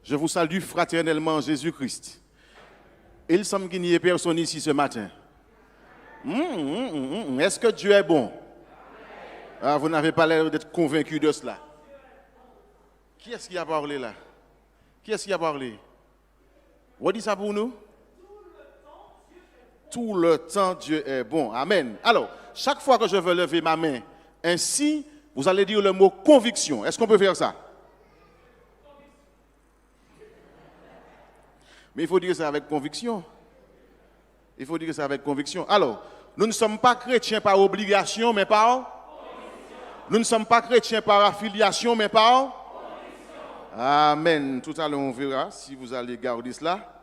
Je vous salue fraternellement en Jésus-Christ. Il semble qu'il n'y ait personne ici ce matin. Est-ce que Dieu est bon? Ah, vous n'avez pas l'air d'être convaincu de cela. Qui est-ce qui a parlé là? Qui est-ce qui a parlé? Vous dites ça pour nous? Tout le temps, Dieu est bon. Amen. Alors, chaque fois que je veux lever ma main, ainsi, vous allez dire le mot conviction. Est-ce qu'on peut faire ça? Mais il faut dire ça avec conviction. Il faut dire ça avec conviction. Alors, nous ne sommes pas chrétiens par obligation, mais par conviction. Nous ne sommes pas chrétiens par affiliation, mais par conviction. Amen. Tout à l'heure, on verra si vous allez garder cela.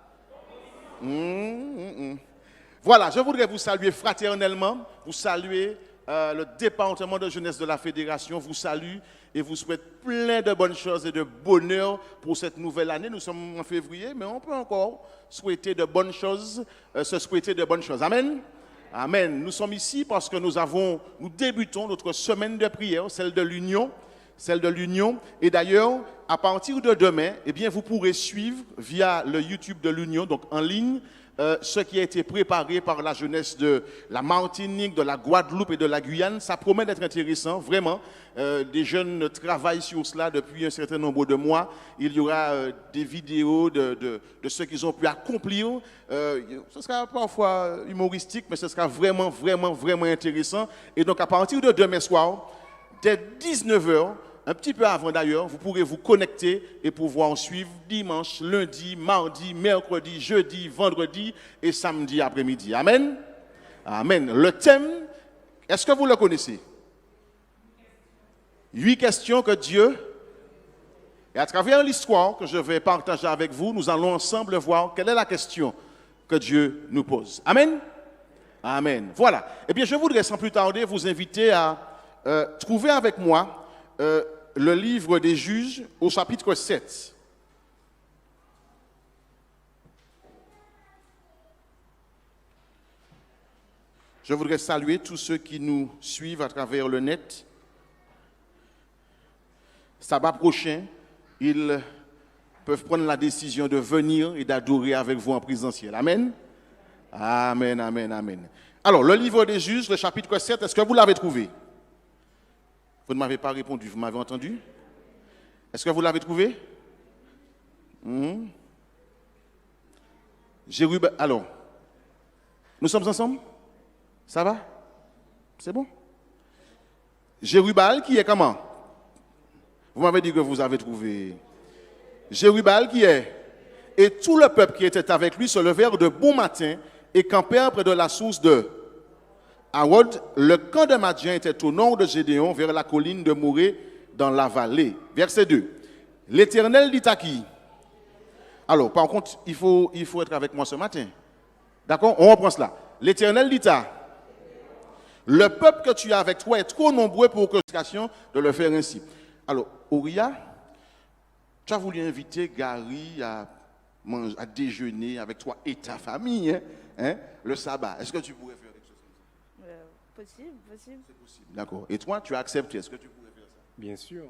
Voilà, je voudrais vous saluer fraternellement, vous saluer le département de jeunesse de la Fédération, vous salue et vous souhaite plein de bonnes choses et de bonheur pour cette nouvelle année. Nous sommes en février, mais on peut encore souhaiter de bonnes choses, se souhaiter de bonnes choses. Amen. Amen. Nous sommes ici parce que nous débutons notre semaine de prière, celle de l'Union. Et d'ailleurs, à partir de demain, eh bien, vous pourrez suivre via le YouTube de l'Union, donc en ligne, ce qui a été préparé par la jeunesse de la Martinique, de la Guadeloupe et de la Guyane. Ça promet d'être intéressant, vraiment. Des jeunes travaillent sur cela depuis un certain nombre de mois. Il y aura des vidéos de ce qu'ils ont pu accomplir. Ce sera parfois humoristique, mais ce sera vraiment, vraiment, vraiment intéressant. Et donc, à partir de demain soir, dès 19h, un petit peu avant d'ailleurs, vous pourrez vous connecter et pouvoir suivre dimanche, lundi, mardi, mercredi, jeudi, vendredi et samedi après-midi. Amen. Amen. Le thème, est-ce que vous le connaissez? 8 questions que Dieu, et à travers l'histoire que je vais partager avec vous, nous allons ensemble voir quelle est la question que Dieu nous pose. Amen. Amen. Voilà. Eh bien, je voudrais sans plus tarder vous inviter à trouver avec moi le livre des Juges au chapitre 7. Je voudrais saluer tous ceux qui nous suivent à travers le net. Sabbat prochain, ils peuvent prendre la décision de venir et d'adorer avec vous en présentiel. Amen. Amen, amen, amen. Alors, le livre des Juges, le chapitre 7, est-ce que vous l'avez trouvé? Vous ne m'avez pas répondu, vous m'avez entendu? Est-ce que vous l'avez trouvé? Alors, nous sommes ensemble? Ça va? C'est bon? Jérubal qui est comment? Vous m'avez dit que vous avez trouvé. Jérubal qui est? Et tout le peuple qui était avec lui se levèrent de bon matin et campèrent près de la source de Arod. Le camp de Madian était au nord de Gédéon, vers la colline de Morée, dans la vallée. Verset 2. L'Éternel dit à qui? Alors, par contre, il faut être avec moi ce matin. D'accord? On reprend cela. L'Éternel dit à le peuple que tu as avec toi est trop nombreux pour occasion de le faire ainsi. Alors, Ouria, tu as voulu inviter Gary à déjeuner avec toi et ta famille, hein, le sabbat. Est-ce que tu pourrais faire quelque chose comme ça? Possible. C'est possible. D'accord. Et toi, tu as accepté. Est-ce que tu pourrais faire ça? Bien sûr.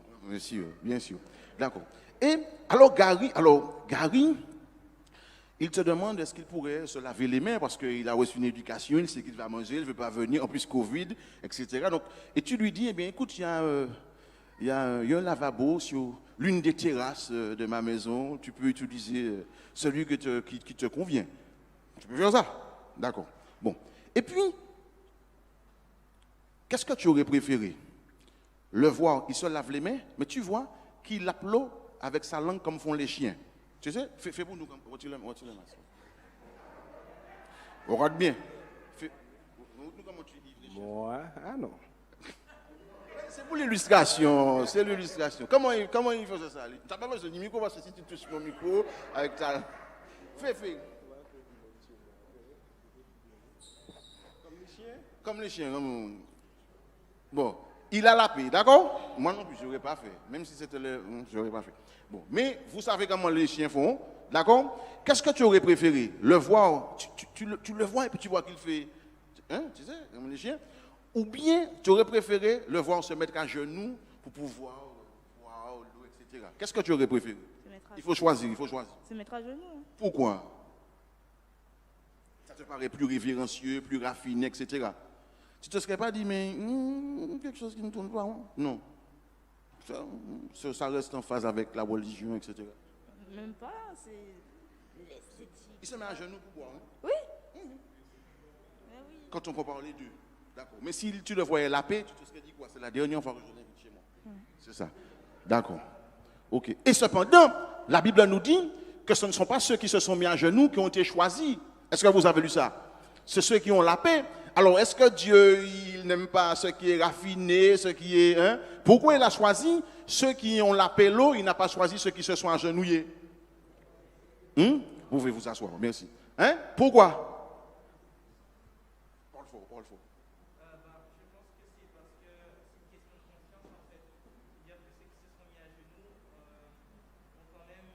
Bien sûr. D'accord. Et alors Gary, il te demande est-ce qu'il pourrait se laver les mains parce qu'il a reçu une éducation, il sait qu'il va manger, il ne veut pas venir, en plus Covid, etc. Donc, et tu lui dis, eh bien, écoute, il y a un lavabo sur l'une des terrasses de ma maison, tu peux utiliser celui qui te convient. Tu peux faire ça? D'accord. Bon. Et puis, qu'est-ce que tu aurais préféré? Le voir, il se lave les mains, mais tu vois qu'il applaudit avec sa langue comme font les chiens. Tu sais, fais pour nous comme retire-le. Regarde bien. Nous comment tu dis les chiens. Moi, non. C'est pour l'illustration, Comment il faisait ça? Tu n'as pas besoin du micro parce que si tu touches mon micro avec ta... Fais. Comme les chiens. Bon, il a la paix, d'accord? Moi non plus, je n'aurais pas fait. Même si c'était je n'aurais pas fait. Bon, mais vous savez comment les chiens font, d'accord? Qu'est-ce que tu aurais préféré? Le voir, tu le vois et puis tu vois qu'il fait... Hein, tu sais, comme les chiens? Ou bien tu aurais préféré le voir se mettre à genoux pour pouvoir voir l'eau, etc. Qu'est-ce que tu aurais préféré? Se mettre Il faut choisir, il faut choisir. Se mettre à genoux. Hein. Pourquoi? Ça te paraît plus révérencieux, plus raffiné, etc. Tu ne te serais pas dit, mais quelque chose qui ne tourne pas, hein? Non. Ça reste en phase avec la religion, etc. Même pas, c'est l'esthétique. Il se met à genoux pour boire. Hein? Oui. Oui. Quand on compare les deux. D'accord. Mais si tu le voyais la paix, tu te serais dit quoi? C'est la dernière fois que je l'invite chez moi. C'est ça. D'accord. Ok. Et cependant, la Bible nous dit que ce ne sont pas ceux qui se sont mis à genoux qui ont été choisis. Est-ce que vous avez lu ça? C'est ceux qui ont la paix. Alors, est-ce que Dieu, il n'aime pas ce qui est raffiné, ce qui est... Hein? Pourquoi il a choisi ceux qui ont la paix l'eau, il n'a pas choisi ceux qui se sont agenouillés? Vous pouvez vous asseoir, merci. Hein? Pourquoi? Parle fort. Je pense que c'est parce que c'est une question de confiance en fait. Dire que ceux qui se sont mis à genoux ont quand même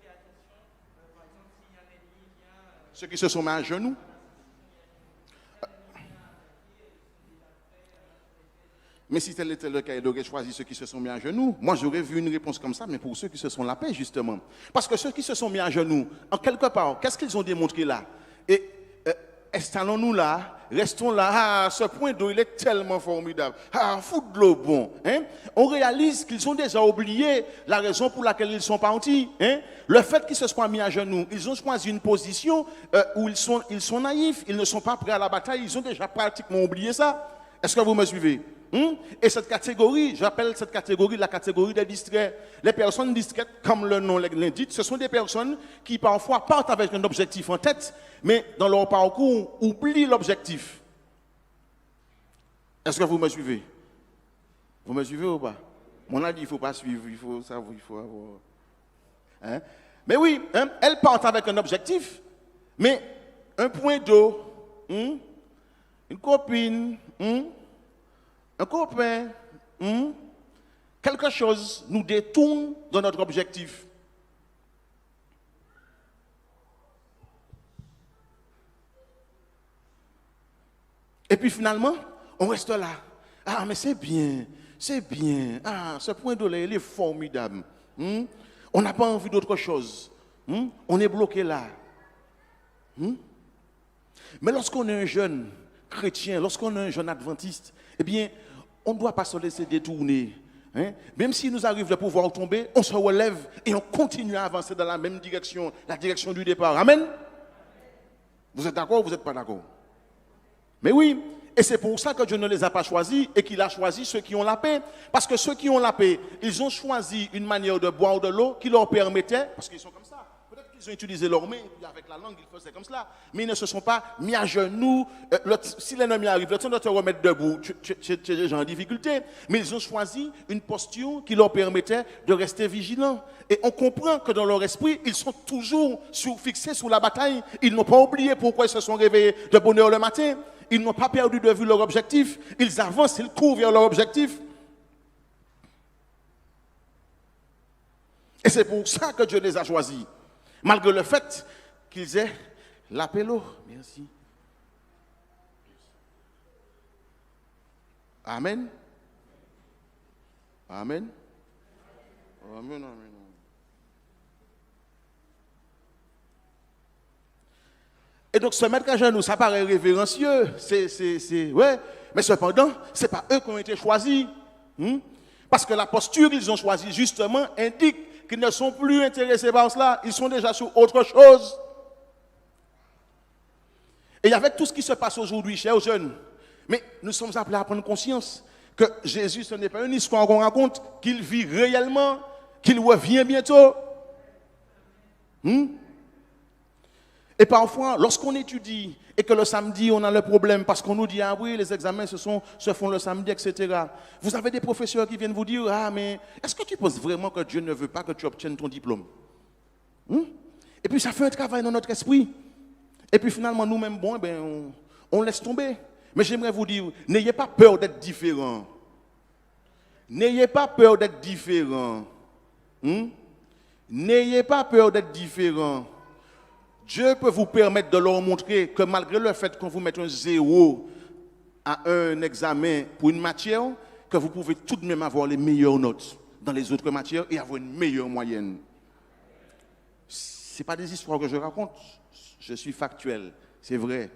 fait attention. Par exemple, s'il y a un ennemi qui vient. Ceux qui se sont mis à genoux? Mais si tel était le cas, il aurait choisi ceux qui se sont mis à genoux. Moi, j'aurais vu une réponse comme ça, mais pour ceux qui se sont la paix, justement. Parce que ceux qui se sont mis à genoux, en quelque part, qu'est-ce qu'ils ont démontré là? Et installons-nous là, restons là. Ah, ce point d'eau, il est tellement formidable. Ah, fout de l'eau bon. Hein? On réalise qu'ils ont déjà oublié la raison pour laquelle ils sont partis. Hein? Le fait qu'ils se soient mis à genoux, ils ont choisi une position où ils sont naïfs, ils ne sont pas prêts à la bataille, ils ont déjà pratiquement oublié ça. Est-ce que vous me suivez? Et cette catégorie, j'appelle cette catégorie la catégorie des distraits. Les personnes distraites, comme le nom l'indique, ce sont des personnes qui parfois partent avec un objectif en tête, mais dans leur parcours oublient l'objectif. Est-ce que vous me suivez? Vous me suivez ou pas? On a dit qu'il ne faut pas suivre, il faut savoir, il faut avoir... Hein? Mais oui, hein, elles partent avec un objectif, mais un point d'eau, une copine, un copain, quelque chose nous détourne de notre objectif. Et puis finalement, on reste là. Ah, mais c'est bien. Ah, ce point d'eau-là, il est formidable. On n'a pas envie d'autre chose. On est bloqué là. Mais lorsqu'on est un jeune chrétien, lorsqu'on est un jeune adventiste, eh bien, on ne doit pas se laisser détourner. Hein? Même s'il nous arrive de pouvoir tomber, on se relève et on continue à avancer dans la même direction, la direction du départ. Amen? Vous êtes d'accord ou vous n'êtes pas d'accord? Mais oui, et c'est pour ça que Dieu ne les a pas choisis et qu'il a choisi ceux qui ont la paix. Parce que ceux qui ont la paix, ils ont choisi une manière de boire de l'eau qui leur permettait, parce qu'ils sont comme ça. Peut-être qu'ils ont utilisé leur main, et puis avec la langue, ils faisaient comme cela. Mais ils ne se sont pas mis à genoux. Si l'ennemi arrive, le temps de te remettre debout, tu es déjà en difficulté. Mais ils ont choisi une posture qui leur permettait de rester vigilants. Et on comprend que dans leur esprit, ils sont toujours fixés sur la bataille. Ils n'ont pas oublié pourquoi ils se sont réveillés de bonne heure le matin. Ils n'ont pas perdu de vue leur objectif. Ils avancent, ils courent vers leur objectif. Et c'est pour ça que Dieu les a choisis. Malgré le fait qu'ils aient l'appel l'eau. Merci. Amen. Amen. Amen, amen. Et donc se mettre à genoux, ça paraît révérencieux. Ouais. Mais cependant, ce n'est pas eux qui ont été choisis. Parce que la posture qu'ils ont choisie, justement, indique qu'ils ne sont plus intéressés par cela. Ils sont déjà sur autre chose. Et avec tout ce qui se passe aujourd'hui, chers jeunes, mais nous sommes appelés à prendre conscience que Jésus, ce n'est pas une histoire qu'on raconte, qu'il vit réellement, qu'il revient bientôt. Et parfois, lorsqu'on étudie et que le samedi, on a le problème parce qu'on nous dit, ah oui, les examens se font le samedi, etc. Vous avez des professeurs qui viennent vous dire, ah mais est-ce que tu penses vraiment que Dieu ne veut pas que tu obtiennes ton diplôme? Et puis ça fait un travail dans notre esprit. Et puis finalement, nous-mêmes, bon, on laisse tomber. Mais j'aimerais vous dire, n'ayez pas peur d'être différent. N'ayez pas peur d'être différent. N'ayez pas peur d'être différent. Dieu peut vous permettre de leur montrer que malgré le fait qu'on vous mette un 0 à un examen pour une matière, que vous pouvez tout de même avoir les meilleures notes. dans les autres matières et avoir une meilleure moyenne. Ce n'est pas des histoires que je raconte, je suis factuel, c'est vrai.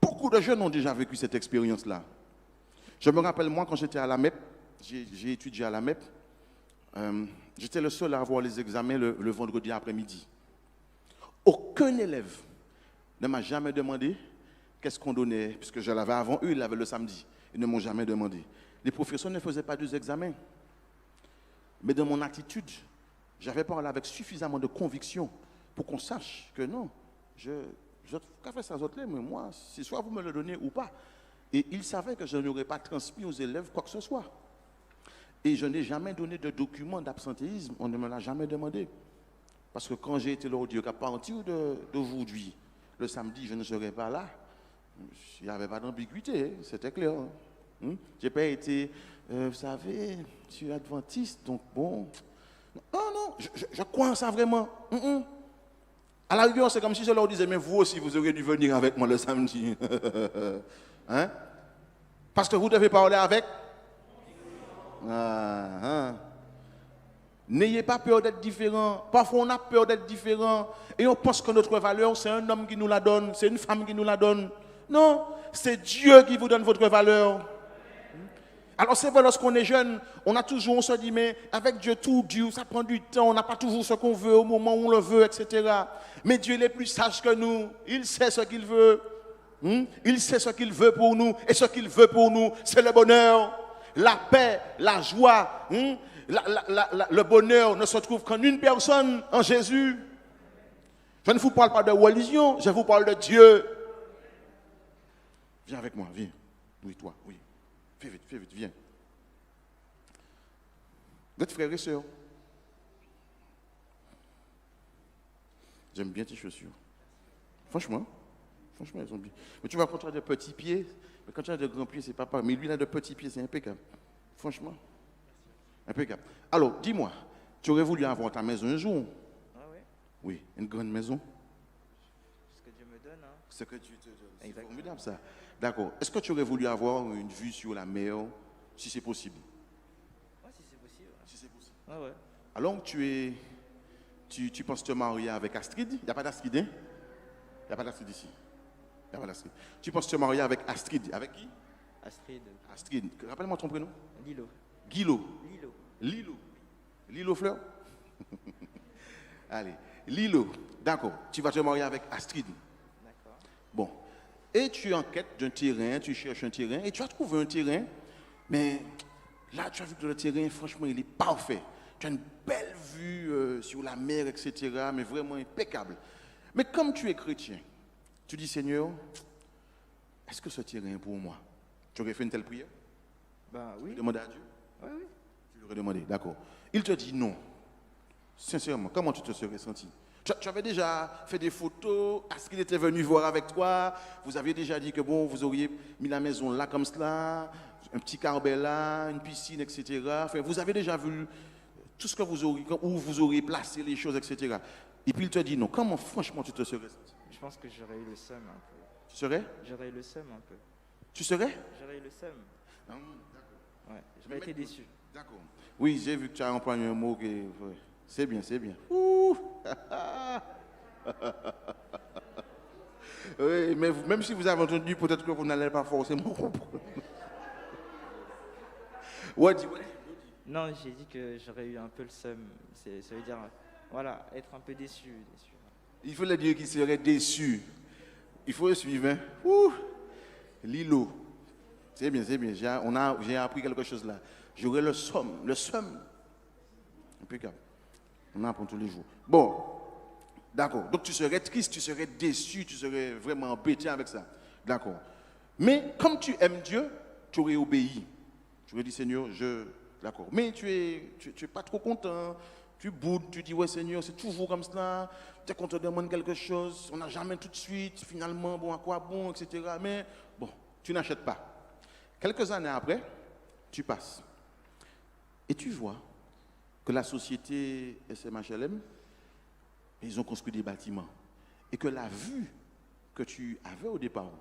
Beaucoup de jeunes ont déjà vécu cette expérience-là. Je me rappelle, moi, quand j'étais à la MEP, j'ai étudié à la MEP, j'étais le seul à avoir les examens le vendredi après-midi. Aucun élève ne m'a jamais demandé qu'est-ce qu'on donnait, puisque je l'avais avant eux, ils l'avaient le samedi. Ils ne m'ont jamais demandé. Les professeurs ne faisaient pas 2 examens. Mais dans mon attitude, j'avais parlé avec suffisamment de conviction pour qu'on sache que non, je fais ça aux autres, mais moi, c'est soit vous me le donnez ou pas. Et ils savaient que je n'aurais pas transmis aux élèves quoi que ce soit. Et je n'ai jamais donné de document d'absentéisme, on ne me l'a jamais demandé. Parce que quand j'ai été leur dire qu'à partir d'aujourd'hui, le samedi, je ne serai pas là, il n'y avait pas d'ambiguïté, hein, c'était clair. Je n'ai pas été, vous savez, je suis adventiste, donc bon. Non, je crois en ça vraiment. À la rigueur, c'est comme si je leur disais, mais vous aussi, vous auriez dû venir avec moi le samedi. Hein? Parce que vous devez parler avec. N'ayez pas peur d'être différent. Parfois, on a peur d'être différent. Et on pense que notre valeur, c'est un homme qui nous la donne, c'est une femme qui nous la donne. Non, c'est Dieu qui vous donne votre valeur. Alors c'est vrai, lorsqu'on est jeune, on se dit, mais avec Dieu, tout Dieu, ça prend du temps, on n'a pas toujours ce qu'on veut au moment où on le veut, etc. Mais Dieu il est plus sage que nous, il sait ce qu'il veut. Il sait ce qu'il veut pour nous, et ce qu'il veut pour nous, c'est le bonheur, la paix, la joie. Le bonheur ne se trouve qu'en une personne, en Jésus. Je ne vous parle pas de religion, je vous parle de Dieu. Viens avec moi, viens. Oui, toi, oui. Fais vite, viens. Vous êtes frères et sœurs. J'aime bien tes chaussures. Franchement, elles sont bien. Mais tu vois, quand tu as de petits pieds, mais quand tu as de grands pieds, c'est pas pareil. Mais lui, il a de petits pieds, c'est impeccable. Franchement, impeccable. Alors, dis-moi, tu aurais voulu avoir ta maison un jour? Ah ouais. Oui, une grande maison. Ce que Dieu me donne. Hein. Ce que Dieu te donne. C'est Exactement. formidable ça. D'accord. Est-ce que tu aurais voulu avoir une vue sur la mer, si c'est possible? Ouais, si c'est possible. Si c'est possible. Ah ouais. Alors, tu penses te marier avec Astrid? Il n'y a pas d'Astrid, hein? Il n'y a pas d'Astrid ici. Il n'y a pas d'Astrid. Tu penses te marier avec Astrid? Avec qui? Astrid. Astrid. Rappelle-moi ton prénom. Lilo. Guilo. Lilo. Lilo Fleur? Allez. Lilo. D'accord. Tu vas te marier avec Astrid. D'accord. Bon. Et tu es en quête d'un terrain, tu cherches un terrain, et tu as trouvé un terrain, mais là, tu as vu que le terrain, franchement, il est parfait. Tu as une belle vue sur la mer, etc., mais vraiment impeccable. Mais comme tu es chrétien, tu dis, Seigneur, est-ce que ce terrain est pour moi? Tu aurais fait une telle prière? Ben oui. Tu demandais à Dieu? Oui. Tu lui aurais demandé, d'accord. Il te dit non. Sincèrement, comment tu te serais senti? Tu avais déjà fait des photos, est-ce qu'il était venu voir avec toi? Vous aviez déjà dit que bon, vous auriez mis la maison là comme cela, un petit carbet là, une piscine, etc. Enfin, vous avez déjà vu tout ce que vous auriez, où vous auriez placé les choses, etc. Et puis il te dit non. Comment franchement tu te serais senti? Je pense que j'aurais eu le seum un peu. Tu serais? J'aurais eu le seum un peu. Tu serais? J'aurais eu le seum. D'accord. Ouais, j'aurais été déçu. D'accord. Oui, j'ai vu que tu as employé un mot qui est... C'est bien. Ouh. Oui, mais même si vous avez entendu, peut-être que vous n'allez pas forcément comprendre. Ouais, dis. Non, j'ai dit que j'aurais eu un peu le seum. Ça veut dire, voilà, être un peu déçu. Il faut le dire qu'il serait déçu. Il faut le suivre. Hein? Ouh. Lilo. C'est bien. J'ai appris quelque chose là. J'aurai le somme. Impeccable. On apprend tous les jours. Bon, d'accord. Donc tu serais triste, tu serais déçu, tu serais vraiment embêté avec ça. D'accord. Mais comme tu aimes Dieu, tu aurais obéi. Tu aurais dit, Seigneur, D'accord. Mais tu es pas trop content. Tu boudes, tu dis, ouais Seigneur, c'est toujours comme cela. Dès qu'on te demande quelque chose, on n'a jamais tout de suite. Finalement, bon, à quoi bon, etc. Mais bon, tu n'achètes pas. Quelques années après, tu passes. Et tu vois que la société SMHLM, ils ont construit des bâtiments. Et que la vue que tu avais au départ,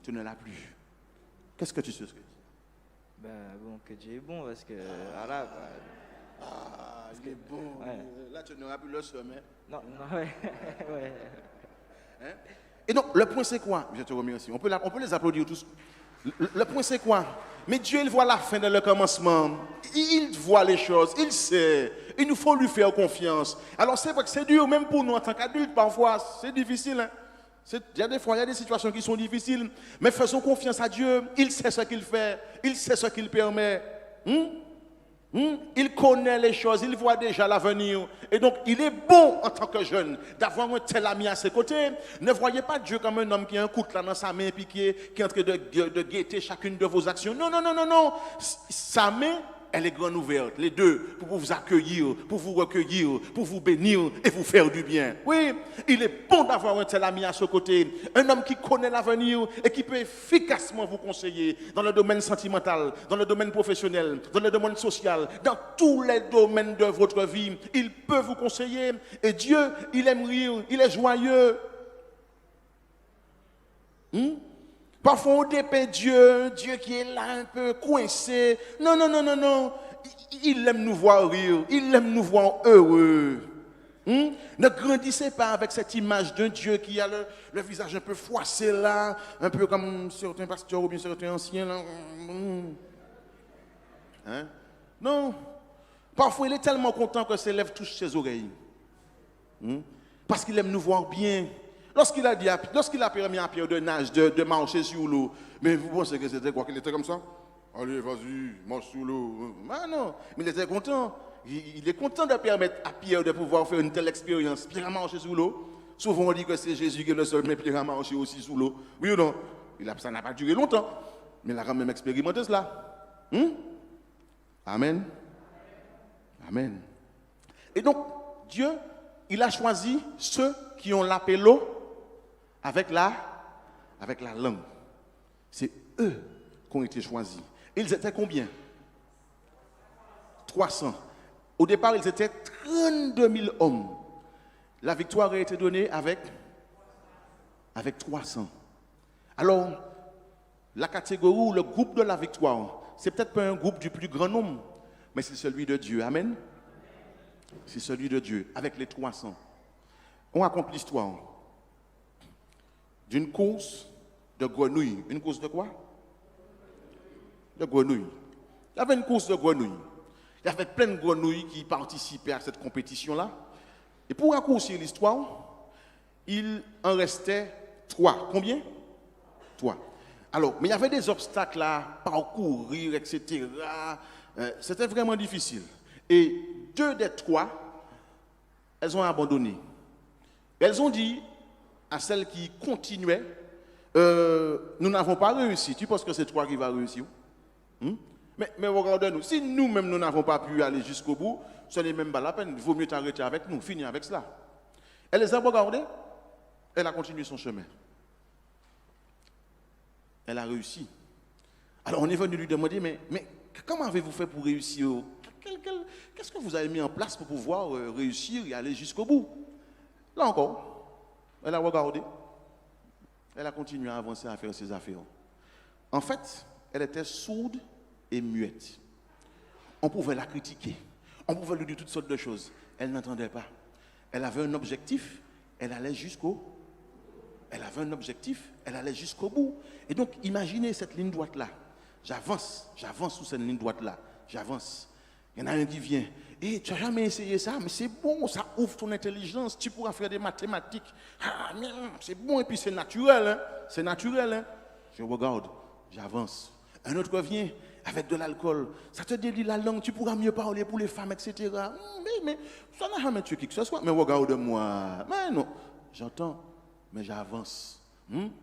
tu ne l'as plus. Qu'est-ce que tu serais? Ben bon, que Dieu est bon parce que voilà. Ah, il est bon. Ouais. Là, tu n'auras plus le sommet. Non, non, ouais, ouais. Hein? Et donc, le point, c'est quoi? Je te remercie. On peut les applaudir tous. Le point, c'est quoi? Mais Dieu, il voit la fin de le commencement. Il voit les choses. Il sait. Il nous faut lui faire confiance. Alors, c'est vrai que c'est dur, même pour nous en tant qu'adultes, parfois. C'est difficile. Hein? Il y a des fois, il y a des situations qui sont difficiles. Mais faisons confiance à Dieu. Il sait ce qu'il fait. Il sait ce qu'il permet. Il connaît les choses, il voit déjà l'avenir. Et donc, il est bon en tant que jeune d'avoir un tel ami à ses côtés. Ne voyez pas Dieu comme un homme qui a un couteau dans sa main et qui est en train de guetter chacune de vos actions. Non, non, non, non, non. Sa main, elle est grande ouverte, les deux, pour vous accueillir, pour vous recueillir, pour vous bénir et vous faire du bien. Oui, il est bon d'avoir un tel ami à ses côtés, un homme qui connaît l'avenir et qui peut efficacement vous conseiller dans le domaine sentimental, dans le domaine professionnel, dans le domaine social, dans tous les domaines de votre vie. Il peut vous conseiller et Dieu, il aime rire, il est joyeux. Parfois, on dépeint Dieu qui est là un peu coincé. Non, non, non, non, non. Il aime nous voir rire. Il aime nous voir heureux. Ne grandissez pas avec cette image d'un Dieu qui a le visage un peu froissé là, un peu comme certains pasteurs ou bien certains anciens là. Hein? Non. Parfois, il est tellement content que ses lèvres touchent ses oreilles. Parce qu'il aime nous voir bien. Lorsqu'il a permis à Pierre de nage, de marcher sur l'eau, mais vous pensez que c'était quoi? Qu'il était comme ça? Allez, vas-y, marche sur l'eau. Ah non, mais il était content. Il est content de permettre à Pierre de pouvoir faire une telle expérience. Pierre a marché sur l'eau. Souvent on dit que c'est Jésus qui est le seul, mais Pierre a marché aussi sur l'eau. Oui ou non? Ça n'a pas duré longtemps, mais il a quand même expérimenté cela. Amen. Amen. Et donc, Dieu, il a choisi ceux qui ont l'appello avec la langue. C'est eux qui ont été choisis. Ils étaient combien? 300. Au départ, ils étaient 32 000 hommes. La victoire a été donnée avec 300. Alors, la catégorie ou le groupe de la victoire, c'est peut-être pas un groupe du plus grand nombre, mais c'est celui de Dieu. Amen. C'est celui de Dieu, avec les 300. On raconte l'histoire d'une course de grenouilles. Une course de quoi? De grenouilles. Il y avait une course de grenouilles. Il y avait plein de grenouilles qui participaient à cette compétition-là. Et pour raccourcir l'histoire, il en restait 3. Combien? 3. Alors, mais il y avait des obstacles à parcourir, etc. C'était vraiment difficile. Et 2 des 3, elles ont abandonné. Elles ont dit à celles qui continuaient, nous n'avons pas réussi. Tu penses que c'est toi qui vas réussir? Mais regardez-nous, si nous-mêmes nous n'avons pas pu aller jusqu'au bout, ce n'est même pas la peine. Il vaut mieux t'arrêter avec nous, finir avec cela. Elle les a regardées, elle a continué son chemin. Elle a réussi. Alors on est venu lui demander, mais comment avez-vous fait pour réussir? Qu'est-ce que vous avez mis en place pour pouvoir réussir et aller jusqu'au bout? Là encore, elle a regardé. Elle a continué à avancer, à faire ses affaires. En fait, elle était sourde et muette. On pouvait la critiquer. On pouvait lui dire toutes sortes de choses. Elle n'entendait pas. Elle avait un objectif. Elle allait jusqu'au bout. Et donc, imaginez cette ligne droite-là. J'avance sur cette ligne droite-là. J'avance. Il y en a un qui vient. Et tu n'as jamais essayé ça, mais c'est bon, ça ouvre ton intelligence. Tu pourras faire des mathématiques. Ah, mais c'est bon, et puis c'est naturel. Hein? C'est naturel. Hein? Je regarde, j'avance. Un autre vient avec de l'alcool. Ça te délie la langue, tu pourras mieux parler pour les femmes, etc. Mais ça n'a jamais tué qui que ce soit. Mais regarde-moi. Mais non, j'entends, mais j'avance.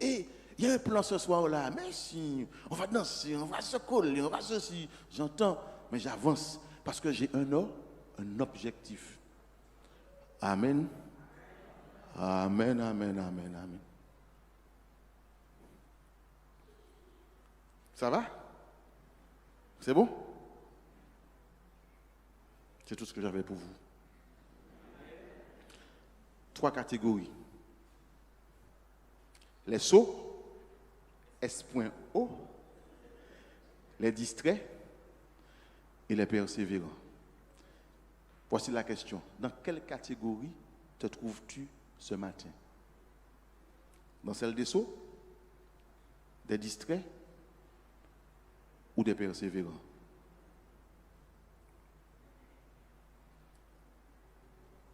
Et il y a un plan ce soir-là. Mais si, on va danser, on va se coller, on va ceci. J'entends, mais j'avance. Parce que j'ai un objectif. Amen. Amen, amen, amen, amen. Ça va? C'est bon? C'est tout ce que j'avais pour vous. 3 catégories. Les sots, S.O. les distraits et les persévérants. Voici la question. Dans quelle catégorie te trouves-tu ce matin? Dans celle des sots, des distraits ou des persévérants?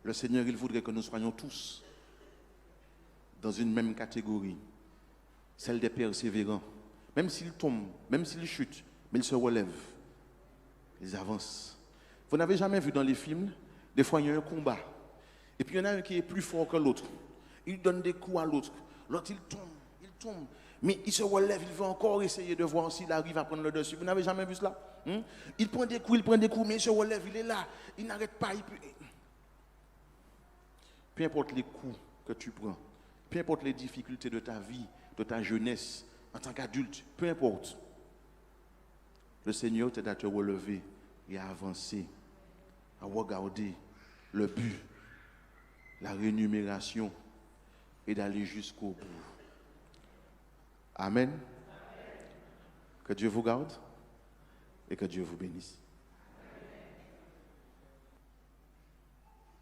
Le Seigneur, il voudrait que nous soyons tous dans une même catégorie, celle des persévérants. Même s'ils tombent, même s'ils chutent, mais ils se relèvent, ils avancent. Vous n'avez jamais vu dans les films, des fois il y a un combat, et puis il y en a un qui est plus fort que l'autre. Il donne des coups à l'autre, l'autre il tombe, mais il se relève, il veut encore essayer de voir s'il arrive à prendre le dessus. Vous n'avez jamais vu cela? Il prend des coups, mais il se relève, il est là, il n'arrête pas. Peu importe les coups que tu prends, peu importe les difficultés de ta vie, de ta jeunesse, en tant qu'adulte, peu importe, le Seigneur t'aide à te relever et à avancer, à regarder le but, la rémunération et d'aller jusqu'au bout. Amen. Que Dieu vous garde et que Dieu vous bénisse.